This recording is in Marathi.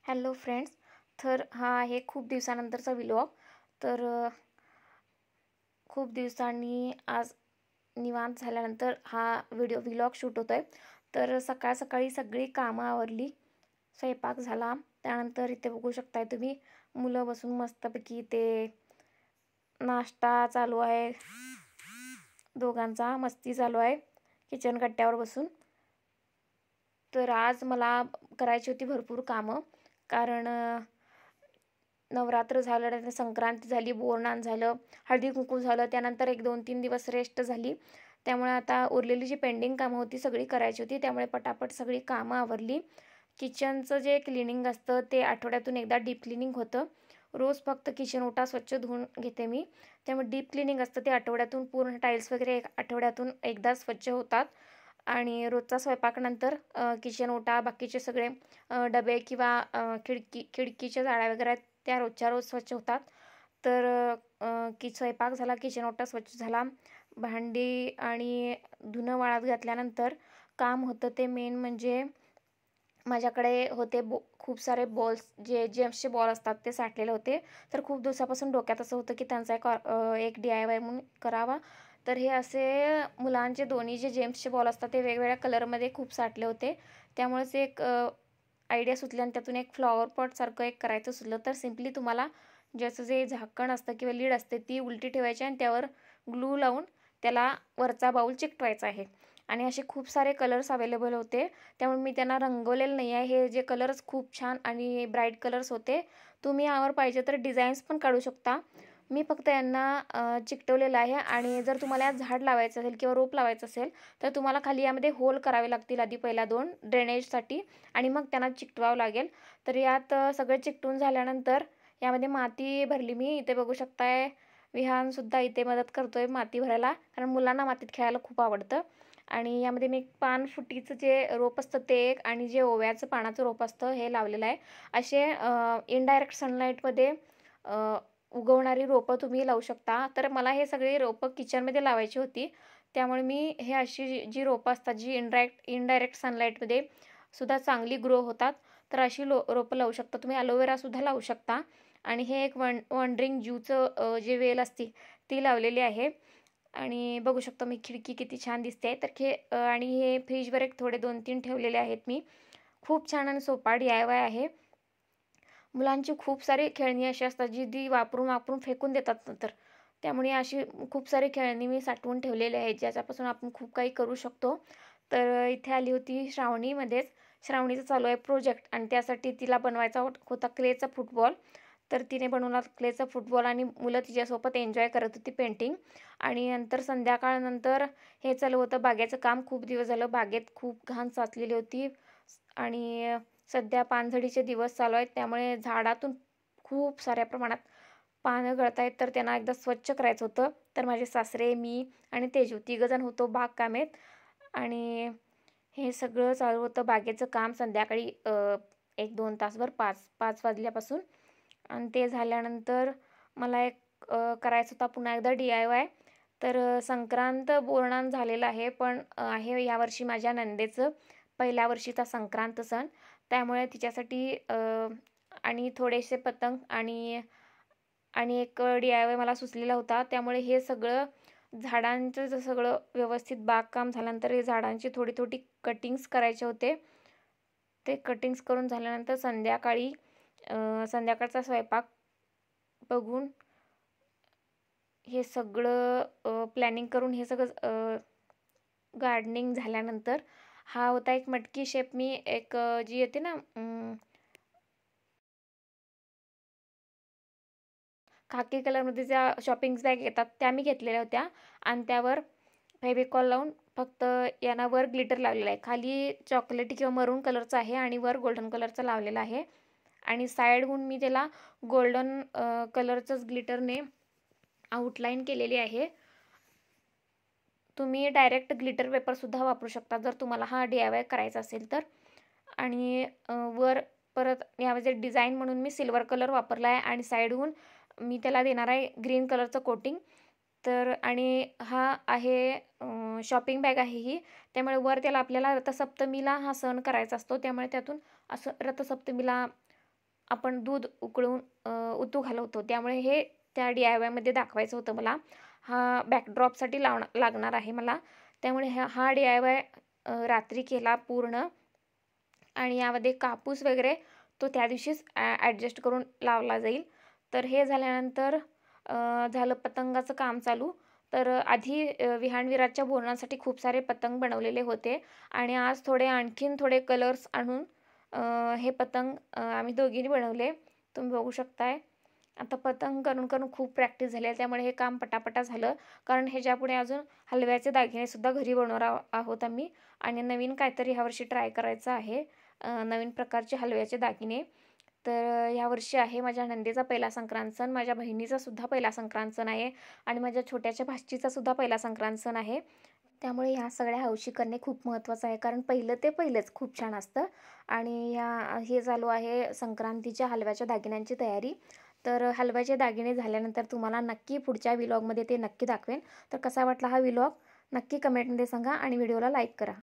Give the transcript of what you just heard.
Hello friends. तर हा आहे खूप दिवसानंतरचा व्लॉग. तर खूप दिवसांनी आज निवांत झाल्यानंतर हा व्लॉग शूट होतोय. तर सकाळ सकाळी सगळी कामं आवरली, स्वयंपाक झाला. त्यानंतर इथे बघू शकताय तुम्ही, मुलं बसून मस्तपैकी ते नाश्ता चालू आहे, दोघांचा मस्ती चालू आहे किचन कट्ट्यावर बसून. तर आज मला करायची होती भरपूर कामं, कारण नवरात्र झालं, त्यानंतर संक्रांती झाली, बोरनान झालं, हळदी कुंकू झालं, त्यानंतर एक 2-3 दिवस रेस्ट झाली. त्यामुळे आता उरलेली जी पेंडिंग कामं होती सगळी करायची होती, त्यामुळे पटापट सगळी कामं आवरली. किचनचं जे क्लिनिंग असतं ते आठवड्यातून एकदा डीप क्लिनिंग होतं. रोज फक्त किचन ओटा स्वच्छ धुवून घेते मी. त्यामुळे डीप क्लिनिंग असतं ते आठवड्यातून, पूर्ण टाईल्स वगैरे एक आठवड्यातून एकदा स्वच्छ होतात. आणि रोजचा स्वयंपाकानंतर किचन ओटा, बाकीचे सगळे डबे किंवा खिडकीच्या जाळ्या वगैरे आहेत त्या रोजच्या रोज स्वच्छ होतात. तर स्वयंपाक झाला, किचन ओटा स्वच्छ झाला, भांडी आणि धुणं वाळत घातल्यानंतर काम होतं ते मेन म्हणजे माझ्याकडे होते खूप सारे बॉल्स, जे जेम्सचे बॉल असतात ते साठलेले होते. तर खूप दिवसापासून डोक्यात असं होतं की त्यांचा एक DIY म्हणून करावा. तर हे असे मुलांचे दोन्ही जे जेम्सचे बॉल असतात ते वेगवेगळ्या कलरमध्ये खूप साठले होते. त्यामुळेच एक आयडिया सुचली आणि त्यातून एक फ्लॉवर पॉटसारखं एक करायचं सुचलं. तर सिम्पली तुम्हाला ज्याचं जे झाकण असतं किंवा लीड असते ती उलटी ठेवायची आणि त्यावर ग्लू लावून त्याला वरचा बाऊल चिकटवायचा आहे. आणि असे खूप सारे कलर्स अवेलेबल होते, त्यामुळे मी त्यांना रंगवलेलं नाही आहे. हे जे कलर्स खूप छान आणि ब्राईट कलर्स होते. तुम्ही यावर पाहिजे तर डिझाईन्स पण काढू शकता. मी फक्त यांना चिकटवलेलं आहे. आणि जर तुम्हाला यात झाड लावायचं असेल किंवा रोप लावायचं असेल तर तुम्हाला खाली यामध्ये होल करावे लागतील आधी, पहिला 2 ड्रेनेजसाठी, आणि मग त्यांना चिकटवावं लागेल. तर यात सगळं चिकटून झाल्यानंतर यामध्ये माती भरली मी. इथे बघू शकताय विहानसुद्धा इथे मदत करतोय माती भरायला, कारण मुलांना मातीत खेळायला खूप आवडतं. आणि यामध्ये मी पानफुटीचं जे रोप असतं ते एक, आणि जे ओव्याचं पानाचं रोप असतं हे लावलेलं आहे. असे इनडायरेक्ट सनलाईटमध्ये उगवणारी रोपं तुम्ही लावू शकता. तर मला हे सगळी रोपं किचनमध्ये लावायची होती, त्यामुळे मी हे अशी जी रोपं असतात जी इनडायरेक्ट सनलाईटमध्ये सुद्धा चांगली ग्रो होतात, तर अशी रोपं लावू शकता तुम्ही. ॲलोवेरासुद्धा लावू शकता. आणि हे एक वंडरिंग जूचं जे वेल असते ती लावलेली आहे. आणि बघू शकतो मी खिडकी किती छान दिसते. तर आणि हे फ्रीजवर एक थोडे 2-3 ठेवलेले आहेत मी. खूप छान आणि सोपा DIY आहे. मुलांची खूप सारी खेळणी अशी असतात जी ती वापरून वापरून फेकून देतात नंतर. त्यामुळे अशी खूप सारी खेळणी मी साठवून ठेवलेली आहेत ज्याच्यापासून आपण खूप काही करू शकतो. तर इथे आली होती श्रावणीमध्येच. श्रावणीचं चालू आहे प्रोजेक्ट, आणि त्यासाठी तिला बनवायचा होता क्लेचा फुटबॉल. तर तिने बनवला क्लेचा फुटबॉल आणि मुलं तिच्यासोबत एन्जॉय करत होती पेंटिंग. आणि नंतर संध्याकाळनंतर हे चालू होतं बागेचं काम. खूप दिवस झालं बागेत खूप घाण साचलेली होती, आणि सध्या पानझडीचे दिवस चालू आहेत, त्यामुळे झाडातून खूप साऱ्या प्रमाणात पानं गळत आहेत. तर त्यांना एकदा स्वच्छ करायचं होतं. तर माझे सासरे, मी आणि तेजू तिघंजण होतो बागकामेत. आणि हे सगळं चालू होतं बागेचं काम संध्याकाळी 1-2 तासभर, 5 वाजल्यापासून. आणि ते झाल्यानंतर मला एक करायचं होता पुन्हा एकदा DIY. तर संक्रांत बोरनान झालेलं आहे, पण आहे यावर्षी माझ्या नंदेचं पहिल्या वर्षीचा संक्रांत सण. त्यामुळे तिच्यासाठी आणि थोडेसे पतंग आणि आणि एक DIY मला सुचलेला होता. त्यामुळे हे सगळं झाडांचं जर सगळं व्यवस्थित बागकाम झाल्यानंतर हे झाडांची थोडी थोडी कटिंग्स करायचे होते. ते कटिंग्स करून झाल्यानंतर संध्याकाळी संध्याकाळचा स्वयंपाक बघून हे सगळं प्लॅनिंग करून हे सगळं गार्डनिंग झाल्यानंतर हा होता एक मटकी शेप. मी एक जी येते ना खाकी कलरमध्ये ज्या शॉपिंग बॅग येतात त्या मी घेतलेल्या होत्या, आणि त्यावर फेविकॉल लावून फक्त यांना वर ग्लिटर लावलेला आहे. खाली चॉकलेटी किंवा मरून कलरचा आहे आणि वर गोल्डन कलरचा लावलेला आहे. आणि साईडहून मी त्याला गोल्डन कलरचंच ग्लिटरने आउटलाईन केलेली आहे. तुम्ही डायरेक्ट ग्लिटर पेपरसुद्धा वापरू शकता जर तुम्हाला हा DIY करायचा असेल तर. आणि वर परत यामध्ये डिझाईन म्हणून मी सिल्वर कलर वापरला आहे, आणि साईडहून मी त्याला देणार आहे ग्रीन कलरचं कोटिंग. तर आणि हा आहे शॉपिंग बॅग आहे ही. त्यामुळे वर त्याला आपल्याला रथसप्तमीला हा सण करायचा असतो, त्यामुळे त्यातून असं रथसप्तमीला आपण दूध उकळून उतू घालवतो, त्यामुळे हे त्या DIYमध्ये दाखवायचं होतं मला. हा बॅकड्रॉपसाठी लागणार आहे मला. त्यामुळे हा DIY रात्री केला पूर्ण आणि यामध्ये कापूस वगैरे तो त्या दिवशीच ॲडजस्ट करून लावला जाईल. तर हे झाल्यानंतर झालं पतंगाचं काम चालू. तर आधी विहाणविराच्या बोरणासाठी खूप सारे पतंग बनवलेले होते आणि आज आणखीन थोडे कलर्स आणून हे पतंग आम्ही दोघींनी बनवले. तुम्ही बघू शकताय. आता पतंग करून करून खूप प्रॅक्टिस झाली आहे, त्यामुळे हे काम पटापटा झालं. कारण ह्याच्यापुढे अजून हलव्याचे दागिनेसुद्धा घरी बनवणार आहोत आम्ही आणि नवीन काहीतरी ह्यावर्षी ट्राय करायचं आहे. नवीन प्रकारचे हलव्याचे दागिने. तर यावर्षी आहे माझ्या नंदेचा पहिला संक्रांत सण, माझ्या बहिणीचा सुद्धा पहिला संक्रांत सण आहे आणि माझ्या छोट्याच्या भाचीचा सुद्धा पहिला संक्रांत सण आहे. त्यामुळे ह्या सगळ्या हौशी करणे खूप महत्त्वाचं आहे, कारण पहिलं ते पहिलेच खूप छान असतं. आणि हे चालू आहे संक्रांतीच्या हलव्याच्या दागिन्यांची तयारी. तर हलव्याचे दागिने झाल्यानंतर तुम्हाला नक्की पुढच्या व्लॉगमध्ये ते नक्की दाखवेन. तर कसा वाटला हा व्लॉग नक्की कमेंटमध्ये सांगा आणि व्हिडिओला लाईक करा.